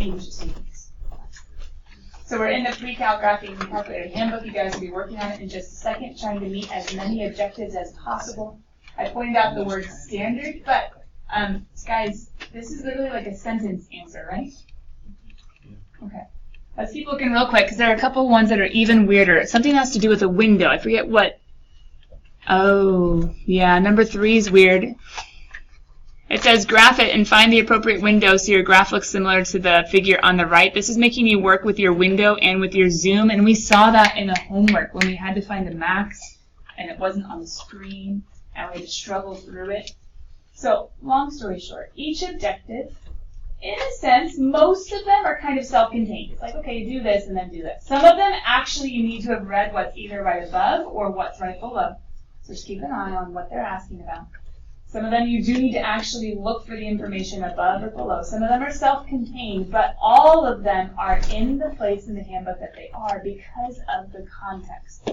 change the sequence. So we're in the Precalc Graphing Calculator Handbook. You guys will be working on it in just a second, trying to meet as many objectives as possible. I pointed out the word standard, but guys, this is literally like a sentence answer, right? Okay. Let's keep looking real quick, because there are a couple ones that are even weirder. Something has to do with a window. I forget what. Oh, yeah, number 3 is weird. It says graph it and find the appropriate window so your graph looks similar to the figure on the right. This is making you work with your window and with your zoom, and we saw that in the homework when we had to find the max, and it wasn't on the screen, and we had to struggle through it. So, long story short, each objective, in a sense, most of them are kind of self-contained. It's like, okay, do this and then do this. Some of them, actually, you need to have read what's either right above or what's right below. So just keep an eye on what they're asking about. Some of them you do need to actually look for the information above or below. Some of them are self-contained, but all of them are in the place in the handbook that they are because of the context.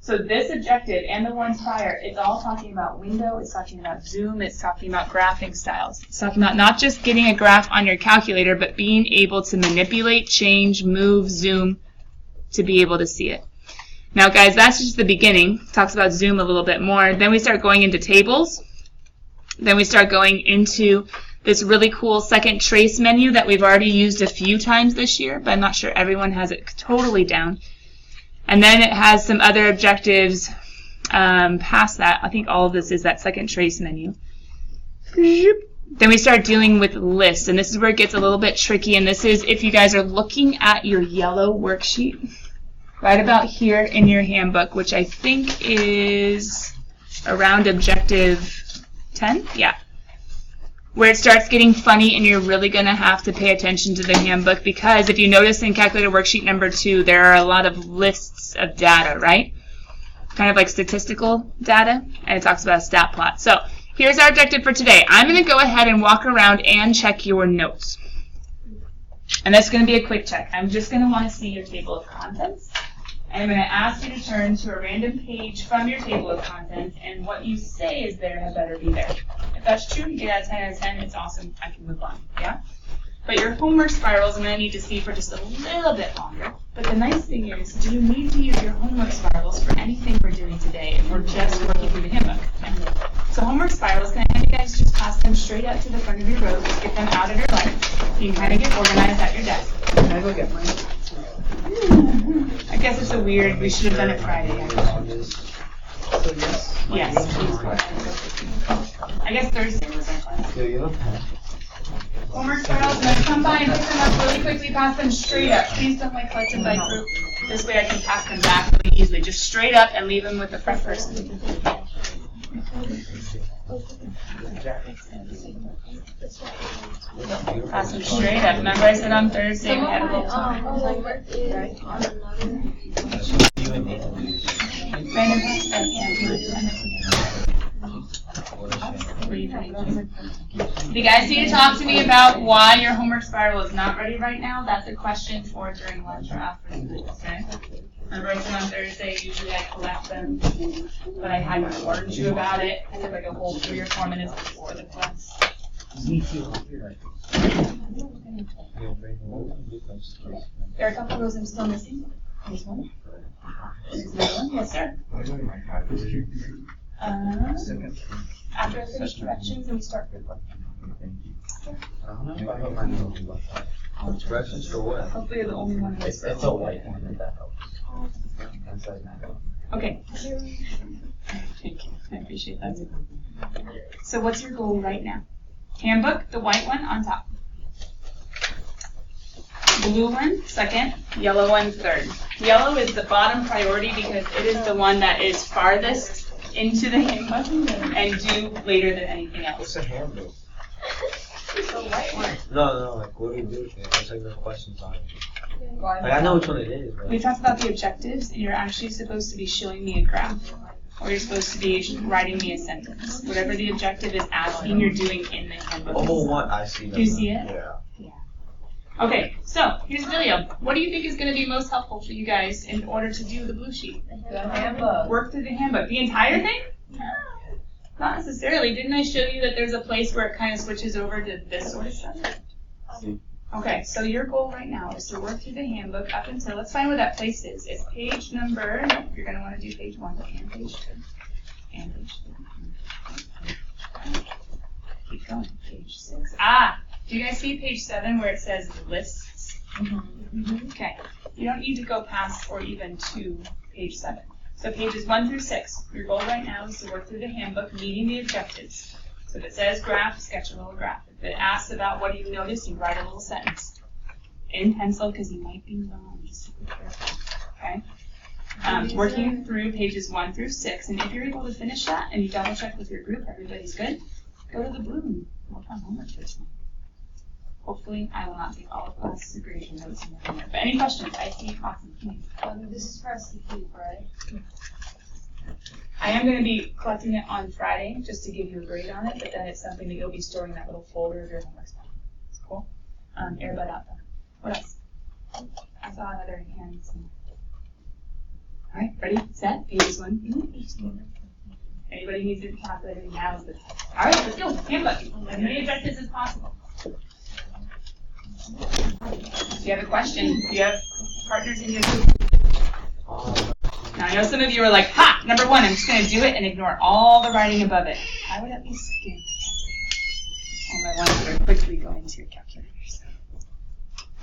So this objective and the ones prior, it's all talking about window, it's talking about zoom, it's talking about graphing styles. It's talking about not just getting a graph on your calculator, but being able to manipulate, change, move, zoom to be able to see it. Now guys, that's just the beginning. It talks about zoom a little bit more. Then we start going into tables. Then we start going into this really cool second trace menu that we've already used a few times this year, but I'm not sure everyone has it totally down. And then it has some other objectives past that. I think all of this is that second trace menu. Then we start dealing with lists, and this is where it gets a little bit tricky, and this is if you guys are looking at your yellow worksheet, right about here in your handbook, which I think is around objective 10? Yeah. Where it starts getting funny and you're really going to have to pay attention to the handbook, because if you notice in calculator worksheet number 2, there are a lot of lists of data, right? Kind of like statistical data, and it talks about a stat plot. So here's our objective for today. I'm going to go ahead and walk around and check your notes. And that's going to be a quick check. I'm just going to want to see your table of contents. And I'm going to ask you to turn to a random page from your table of contents, and what you say is there had better be there. If that's true, you get out of 10 out of 10, it's awesome, I can move on, yeah? But your homework spirals I'm going to need to see for just a little bit longer. But the nice thing is, do you need to use your homework spirals for anything we're doing today if we're just working through the handbook? So homework spirals, can I have you guys just pass them straight out to the front of your row, just get them out of your life. You can kind of get organized at your desk. Can I go get mine? I guess it's a weird, we should have done it Friday. Yes, please. I guess Thursday was our class. Homework spirals, I'm going to come by and pick them up really quickly, pass them straight up. Please don't collect them by group. This way I can pass them back really easily. Just straight up and leave them with the front person. Pass them straight up. Remember I said on Thursday we had a little time. You guys need to talk to me about why your homework spiral is not ready right now. That's a question for during lunch or after school, okay? Remember I said on Thursday, usually I collect them, but I hadn't warned you about it. I took like a whole 3 or 4 minutes before the class. There are a couple of those I'm still missing. There's one. There's another one. Yes, sir. After I finish directions, and we start group work. Directions for what? Hopefully you're the only one. It's a white one. Okay. Thank you. I appreciate that. So what's your goal right now? Handbook, the white one on top. Blue one, second. Yellow one, third. Yellow is the bottom priority because it is the one that is farthest into the handbook and due later than anything else. What's a handbook? It's a white one. No, like what do you do with it? There's like no questions on it. Like I know which one it is. But... We talked about the objectives, and you're actually supposed to be showing me a graph. Or you're supposed to be writing me a sentence. Whatever the objective is asking, you're doing in the handbook. Oh, what? I see that. Do you see it? Yeah. Okay, so here's the deal. What do you think is going to be most helpful for you guys in order to do the blue sheet? The handbook. Work through the handbook. The entire thing? Not necessarily. Didn't I show you that there's a place where it kind of switches over to this sort of stuff? Okay, so your goal right now is to work through the handbook up until, let's find where that place is. It's page number, you're going to want to do page 1 and page 2. And page 3. Keep going, page 6. Do you guys see page 7 where it says lists? Mm-hmm. Okay, you don't need to go past or even to page 7. So pages 1 through 6, your goal right now is to work through the handbook, meeting the objectives. So if it says graph, sketch a little graph. If it asks about what do you notice, you write a little sentence in pencil because you might be wrong. Just be careful. Okay. Working through pages 1 through 6, and if you're able to finish that and you double check with your group, everybody's good. Go to the blue and work on homework for tonight. Hopefully, I will not take all of class's grades and notes in there. But any questions? I see awesome. This is for us to keep, right? I am going to be collecting it on Friday just to give you a grade on it, but then it's something that you'll be storing in that little folder of your homework stuff. It's cool. Airbud out there. What else? I saw another hand. All right, ready, set, pages 1. Anybody needs a calculator now is the time. All right, let's go. Handbook. As many objectives as possible. Do you have a question? Do you have partners in your group? Now, I know some of you are like, ha, number 1, I'm just going to do it and ignore all the writing above it. I would at least scan all my ones that are quickly going to your calculators.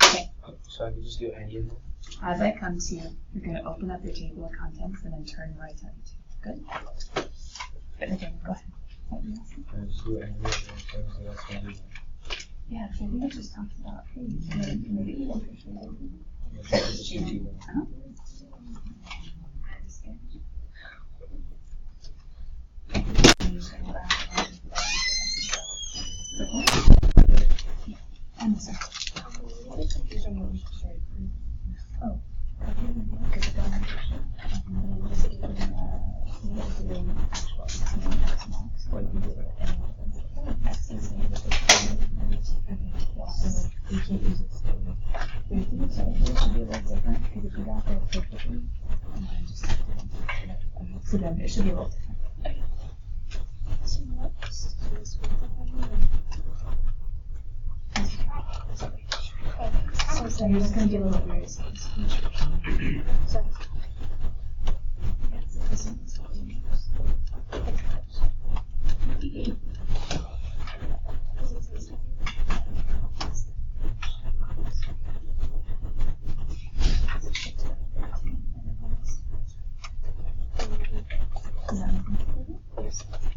Okay. So I can just do any of them? As I come to you, you're going to open up your table of contents and then turn right on it. Good? But again, go ahead. I just do any of them things that that's going to do. Yeah, so I think it just talks about, hey, maybe you don't appreciate it. It's cheating. I'm sorry. Oh. You can't use it. It should be a little different because if you got there perfectly, so then it should be a little different. So you're just going to do a little weird.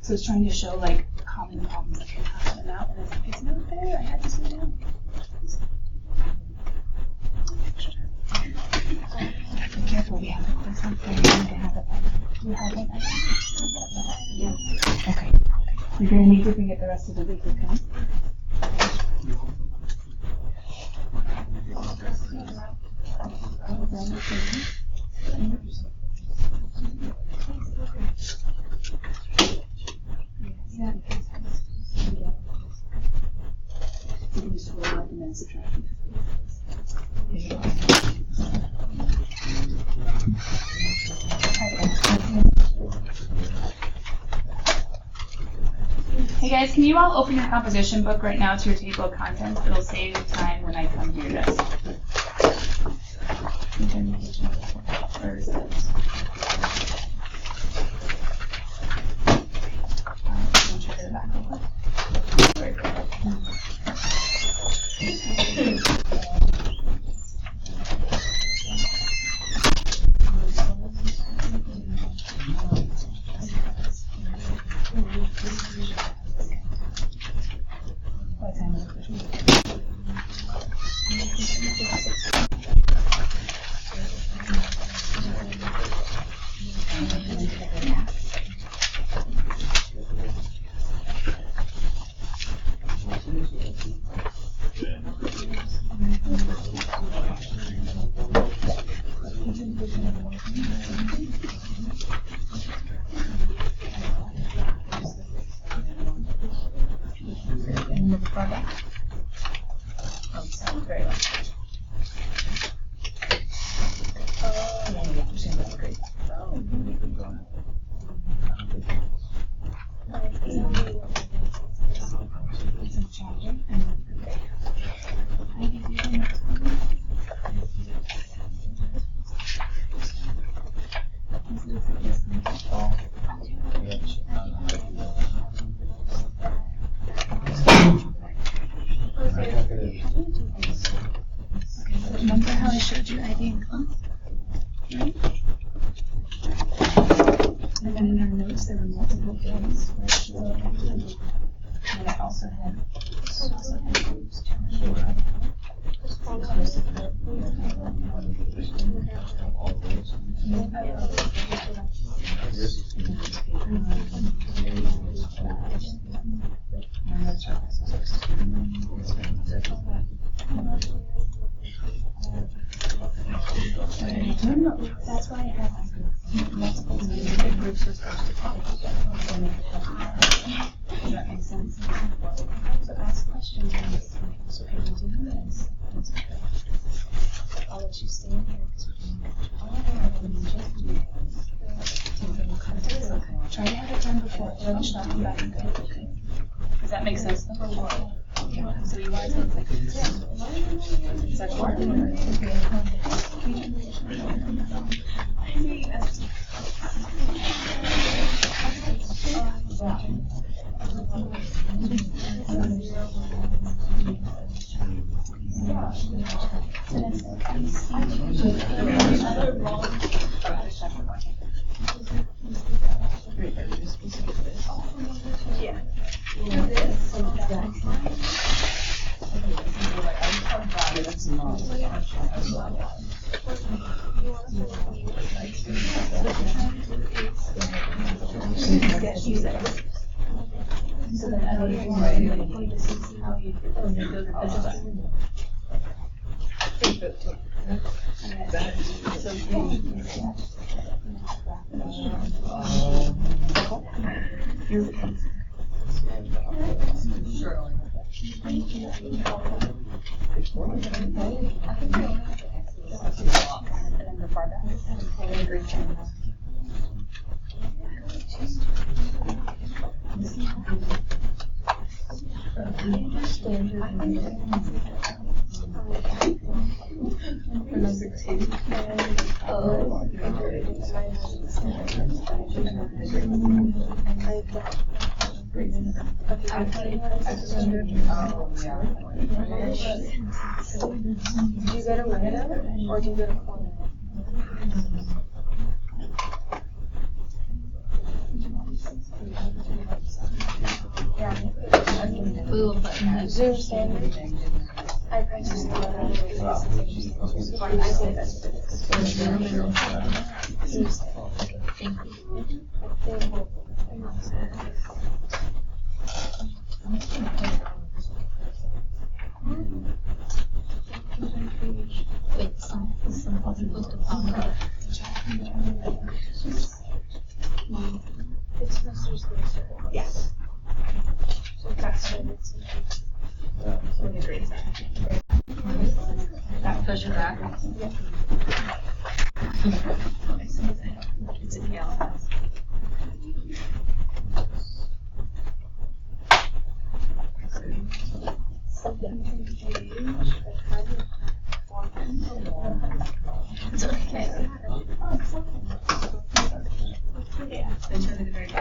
So it's trying to show like common problems that can happen out, and it's like, it's not there, I had to slow down. Be careful, we have a quiz on Friday, we need to have it. Do you have it? Yeah. Okay. You're going to need to bring it the rest of the week, okay? Yeah. You can just roll up and then subtract. Hey guys, can you all open your composition book right now to your table of contents? It'll save time when I come to your desk. Where is it? Check it back real quick. Very good. What time is it? And move far back. Oh, sorry, very well. Oh, yeah, just gonna go great. It's a challenge. I give you I showed you ID in class. Right? And then in our notes, there were multiple days where she wrote everything. And I also had groups challenge. That's why I have multiple groups are supposed to talk together. Does that make sense? So ask questions when it's time. So can you do this? That's okay. I'll let you stay in here because try to have it done before lunch, not come back and go. Okay. Does that make sense? Number one. Yeah. So you want to look like this? Is that work? Yeah. So then I don't to see how you Do you get a window or do you get a corner? Zoom standard. I practiced the one. I say that's what it is. Zoom standard. Thank you. Wait, some supposed to pop up. It's supposed to just be a circle. Yes. So that's what it's. Where the grades are. That push it back? Yep. It's in yellow. It's okay. Yeah, they turned it very good.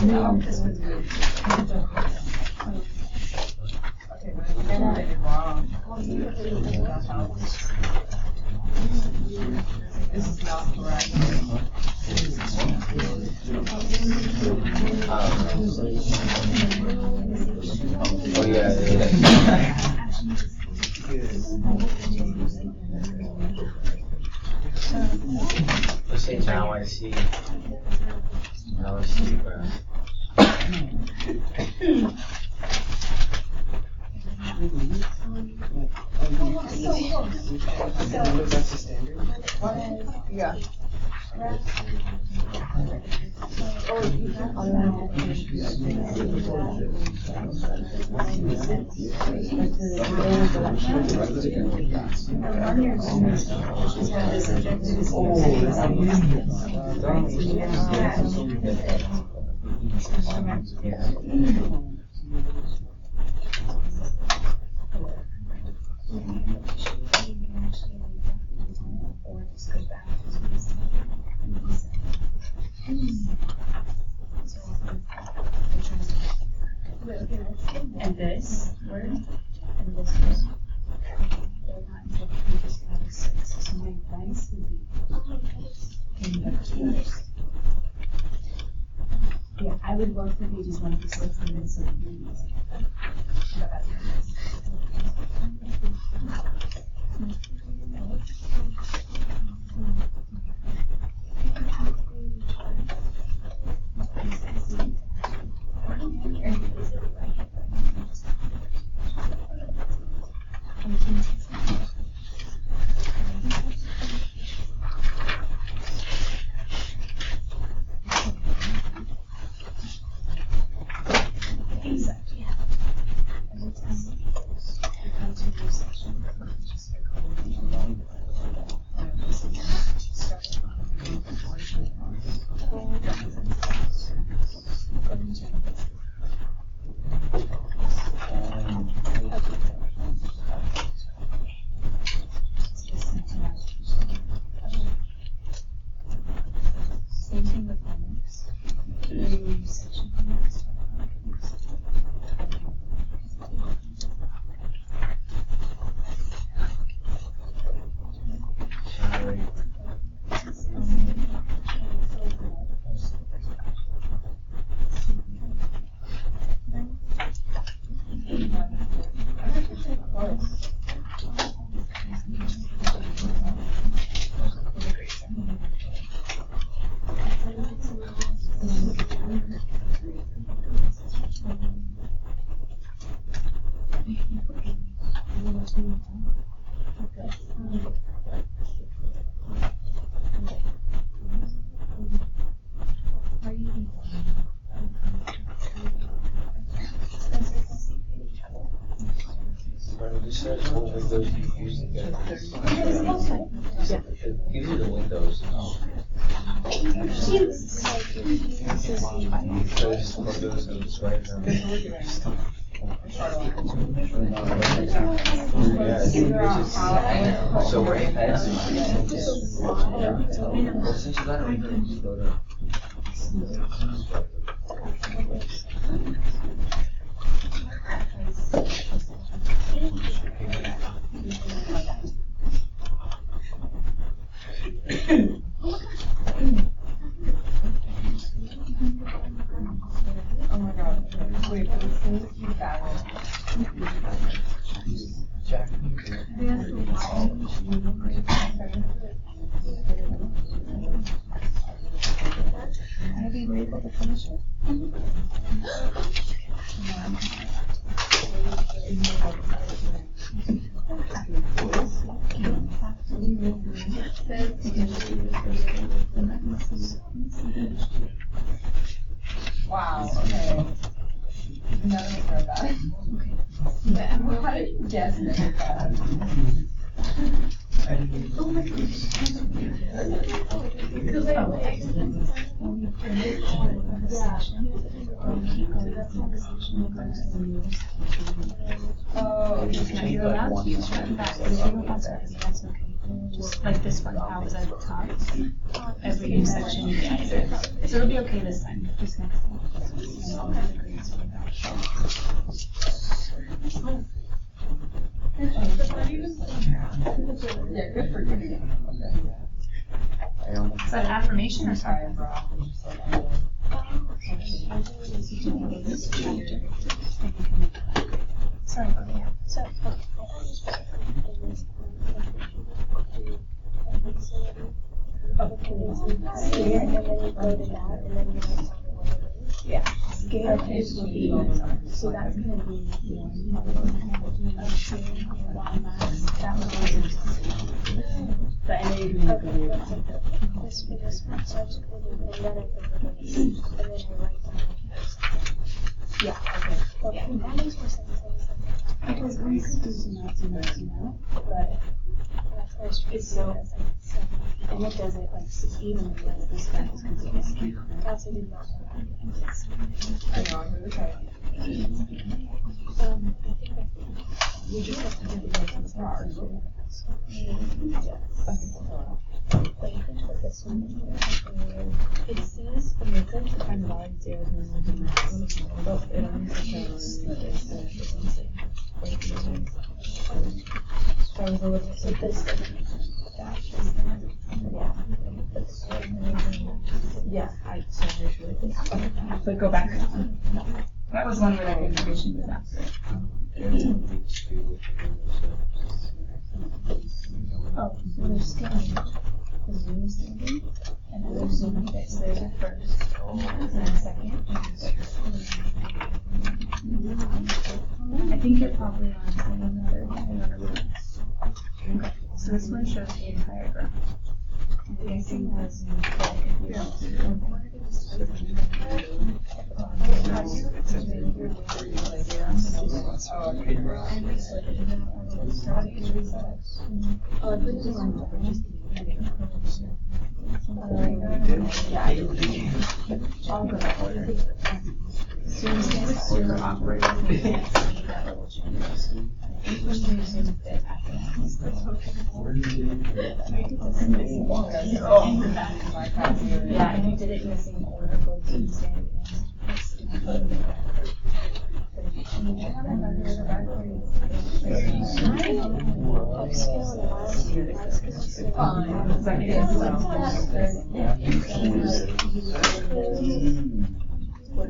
No, this one's good. Okay, but I did it wrong. This is not correct. Oh yeah. Let's say now I see. Now I see where. That's the standard? Yeah. Or just go back to and this word, and this word. They're not until pages 5 or 6. So my advice would be in the pages. Yeah, I would work through pages 1 through 6 and then sort of read. But that's my advice. Same thing with homeworks. New section homeworks. What windows do you use to get this? It gives you the windows. So just plug those in, just write them. Yeah, so we're in that. Well, since you got it right there, just go to. Oh my god. Wait, but it's going to keep that one. Jack. Have you been able to finish it? Wow, okay. None of us read that. But how did you guess that? Oh my goodness. Because I oh, You go down, you just run back. But if you don't want to, that's okay. Just like this one, how was I taught? Every new section you get. So it'll be okay this time, just next time. And all the grades will be back. yeah, good for you. Is that an affirmation or sorry? Sorry, okay. So, yeah, scale is will be, so that's gonna be that was but I know you're doing a good job. This one, so I just put it in and then I put it in, and then I write down. Yeah, okay. Okay, that makes more sense. Because we could do some notes, but That's why I was trying it's to do so, it as like seven. and it does it like evenly as this guy is continuous. I also did that. I know, I'm really trying. I think You just have to do the basics now. but you can put this one in here. It says the method to find valid zeros and the max, but it only says But go back. That was one where that information was after. Oh, so there's standard, the Zoom standard, and then there's Zoom fix. There's a first, and then a second. I think you're probably on another one. Okay, so this one shows the entire graph. And I think that's Zoom fix if you want to. Yeah, if you did it in the same order, both Zoom standard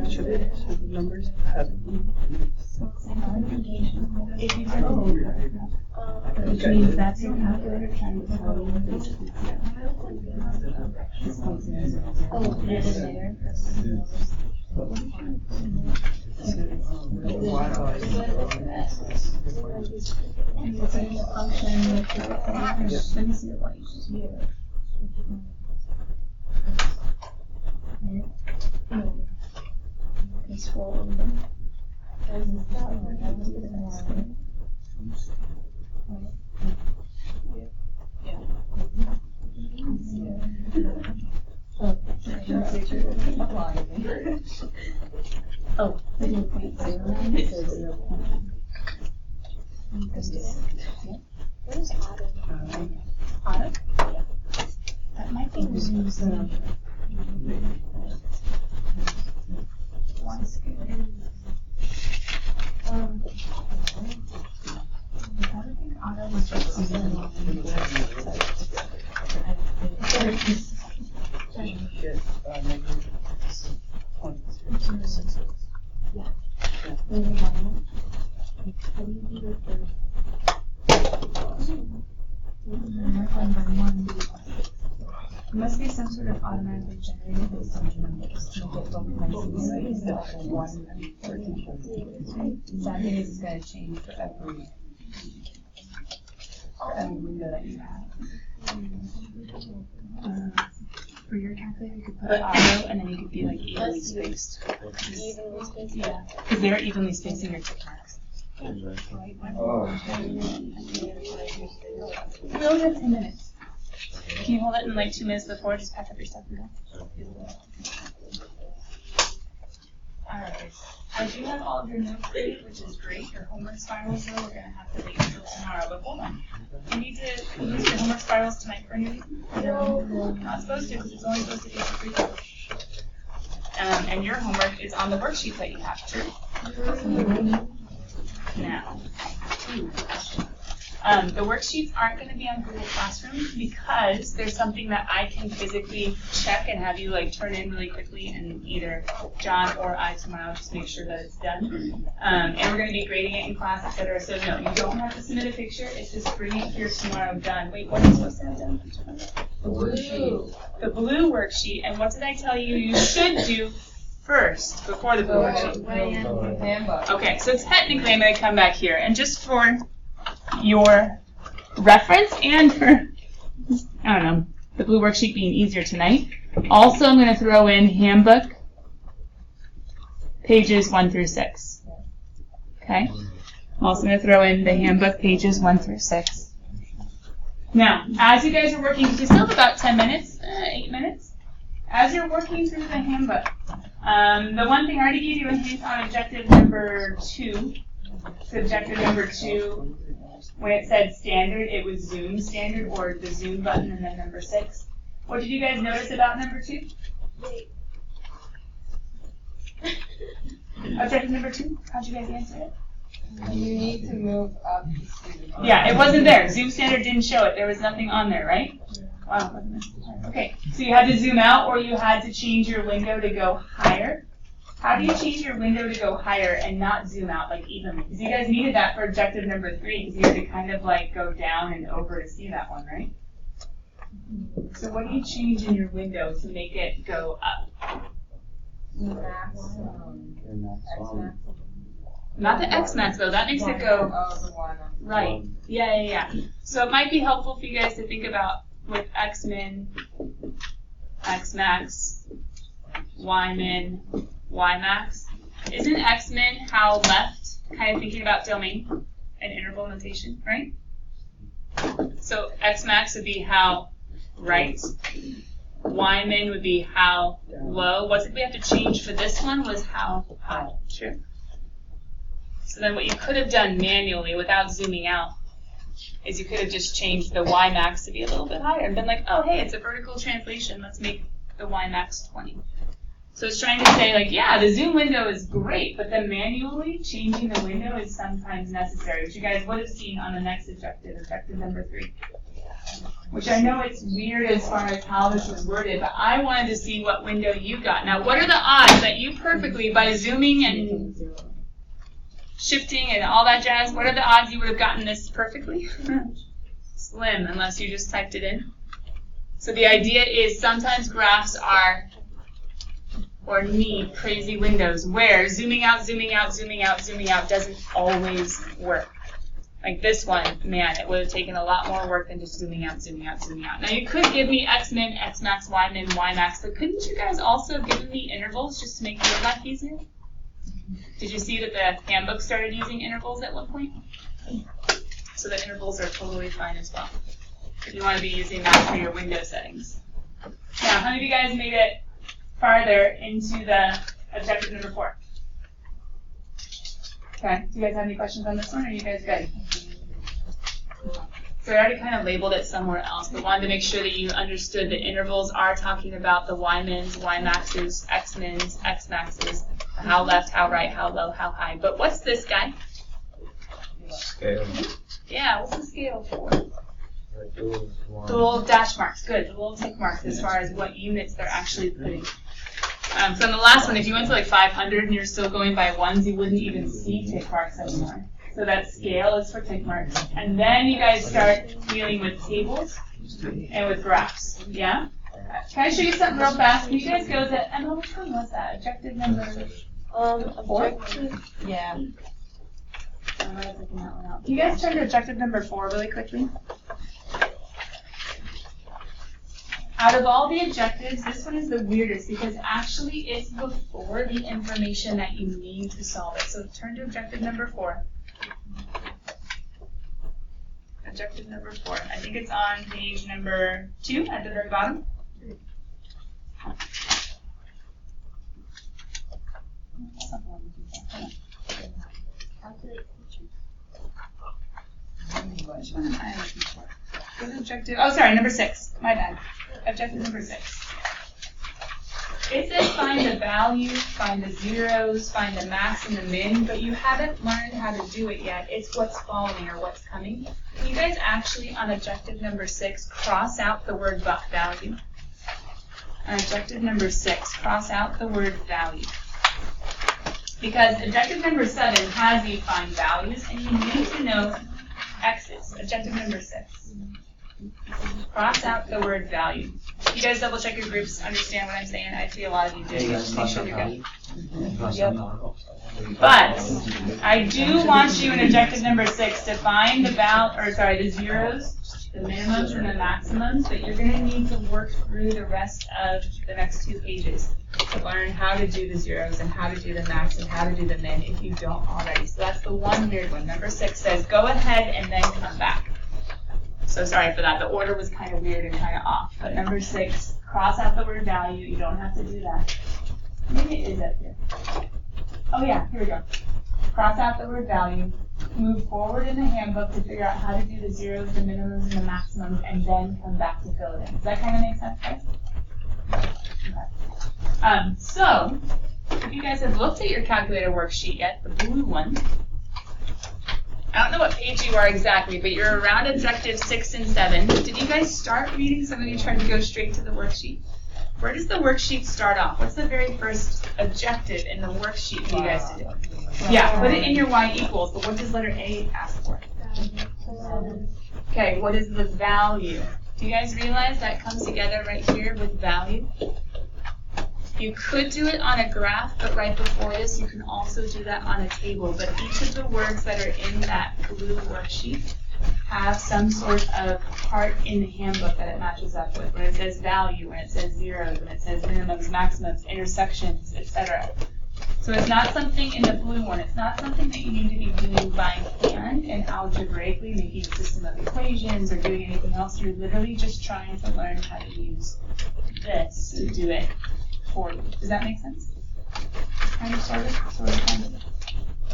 Should numbers have? If you did which means that's your calculator trying to tell you what this is. It's like a function with let me see the white here. Okay, scroll over. Oh, 0.09 to 0.1. What is auto? Auto? That might be using one scale. I think auto was just It must be some sort of automatically generated based on the numbers to make it look nice and sweet. Sad thing is it's going to change for every window that you have. For your calculator, you could put auto and then you could be like evenly spaced. Evenly spaced? Yeah, because they're evenly spacing your tick marks. Oh. We only have 10 minutes. Can you hold it in like 2 minutes before? Just pack up your stuff and go. Alright. I do have all of your notes ready, which is great. Your homework spirals, though, we're going to have to wait until tomorrow. But hold on. You need to use your homework spirals tonight for any reason? No. Not supposed to, because it's only supposed to be for Precalc. And your homework is on the worksheets that you have to. Now, the worksheets aren't going to be on Google Classroom because there's something that I can physically check and have you like turn in really quickly, and either John or I tomorrow just make sure that it's done. And we're going to be grading it in class, etc. So no, you don't have to submit a picture. It's just bring it here tomorrow done. Wait, what are you supposed to have done? The worksheet. The blue worksheet. And what did I tell you you should do first before the blue worksheet? Okay, so technically I'm going to come back here, and just for your reference and for, I don't know, the blue worksheet being easier tonight, also I'm going to throw in handbook pages 1 through 6. Okay? I'm also going to throw in the handbook pages 1 through 6. Now, as you guys are working, you still have about 10 minutes, 8 minutes. As you're working through the handbook, the one thing I already gave you a hint on objective number 2. So objective number 2, when it said standard, it was Zoom standard, or the Zoom button, and then number 6. What did you guys notice about number 2? Objective number 2, how'd you guys answer it? You need to move up the speed. Yeah, it wasn't there. Zoom standard didn't show it. There was nothing on there, right? Wow. Okay, so you had to zoom out or you had to change your window to go higher. How do you change your window to go higher and not zoom out like evenly? Because you guys needed that for objective number 3 because you had to kind of like go down and over to see that one, right? So what do you change in your window to make it go up? Not the X max though, that makes it go, right, yeah. So it might be helpful for you guys to think about with X min, X max, Y min, Y max. Isn't X min how left, kind of thinking about domain and interval notation, right? So X max would be how right, Y min would be how low. What did we have to change for this one was how high, true? So then what you could have done manually without zooming out is you could have just changed the Y max to be a little bit higher and been like, oh, hey, it's a vertical translation. Let's make the Y max 20. So it's trying to say, like, yeah, the zoom window is great, but then manually changing the window is sometimes necessary, which you guys would have seen on the next objective, objective number 3. Which I know it's weird as far as how this was worded, but I wanted to see what window you got. Now, what are the odds that you perfectly, by zooming and shifting and all that jazz, what are the odds you would have gotten this perfectly? Slim, unless you just typed it in. So the idea is sometimes graphs are, or need crazy windows where zooming out doesn't always work. Like this one, man, it would have taken a lot more work than just zooming out. Now you could give me X min, X max, Y min, Y max, but couldn't you guys also have given me intervals just to make your life easier? Did you see that the handbook started using intervals at one point? So the intervals are totally fine as well. If you want to be using that for your window settings. Now, how many of you guys made it farther into the objective number 4? Okay, do you guys have any questions on this one, or are you guys good? So I already kind of labeled it somewhere else, but wanted to make sure that you understood that intervals are talking about the Y mins, Y maxes, X mins, X maxes, how left, how right, how low, how high. But what's this guy? Scale. Yeah, what's the scale for? The little dash marks, good. The little tick marks as far as what units they're actually putting. So in the last one, if you went to like 500 and you're still going by ones, you wouldn't even see tick marks anymore. So that scale is for tick marks. And then you guys start dealing with tables and with graphs. Yeah? Can I show you something real fast? Can you guys go to, Emma, which one was that? Objective number 4? Objective, yeah. Can you guys turn to objective number 4 really quickly? Out of all the objectives, this one is the weirdest because actually it's before the information that you need to solve it. So turn to objective number 4. Objective number 4. I think it's on page number 2 at the very bottom. Which one am I looking for? Go to objective. Oh, sorry, number 6. My bad. Objective number 6. It says find the value, find the zeros, find the max and the min, but you haven't learned how to do it yet. It's what's following or what's coming. Can you guys actually, on objective number 6, cross out the word value? On objective number 6, cross out the word value. Because objective number 7 has you find values, and you need to know x's. Objective number 6. Cross out the word value. You guys double check your groups, understand what I'm saying? I see a lot of you do. Make sure you're good. Yep. But I do want you in objective number 6 to find the the zeros, the minimums and the maximums, but you're going to need to work through the rest of the next 2 pages to learn how to do the zeros and how to do the max and how to do the min if you don't already. So that's the one weird one. Number 6 says go ahead and then come back. So sorry for that. The order was kind of weird and kind of off. But number 6, cross out the word value. You don't have to do that. Maybe it is up here. Oh yeah, here we go. Cross out the word value. Move forward in the handbook to figure out how to do the zeros, the minimums, and the maximums, and then come back to fill it in. Does that kind of make sense, guys? Okay. So if you guys have looked at your calculator worksheet yet, the blue one. I don't know what page you are exactly, but you're around objectives 6 and 7. Did you guys start reading? Some of you tried to go straight to the worksheet. Where does the worksheet start off? What's the very first objective in the worksheet for you guys to do? Yeah, put it in your y equals, but what does letter A ask for? Okay, what is the value? Do you guys realize that comes together right here with value? You could do it on a graph, but right before this, you can also do that on a table. But each of the words that are in that blue worksheet have some sort of part in the handbook that it matches up with. When it says value, when it says zeros, when it says minimums, maximums, intersections, etc. So it's not something in the blue one. It's not something that you need to be doing by hand and algebraically making a system of equations or doing anything else. You're literally just trying to learn how to use this to do it for you. Does that make sense? Kind of, sort of, kind of.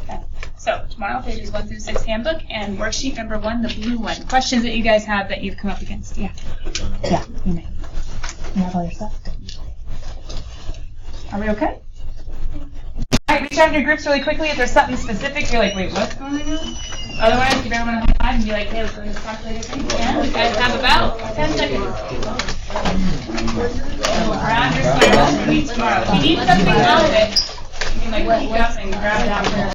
Okay. So tomorrow, pages 1 through 6 handbook and worksheet number 1, the blue one. Questions that you guys have that you've come up against? Yeah. Yeah, you may. You have all your stuff? Are we okay? All right, reach out in your groups really quickly if there's something specific. You're like, wait, what's going on? Otherwise, give everyone a high five and be like, hey, let's go to this calculator thing. And you guys have about 10 seconds. Around your square, we'll meet tomorrow. If you need something out of it, you can like peek up and grab it out.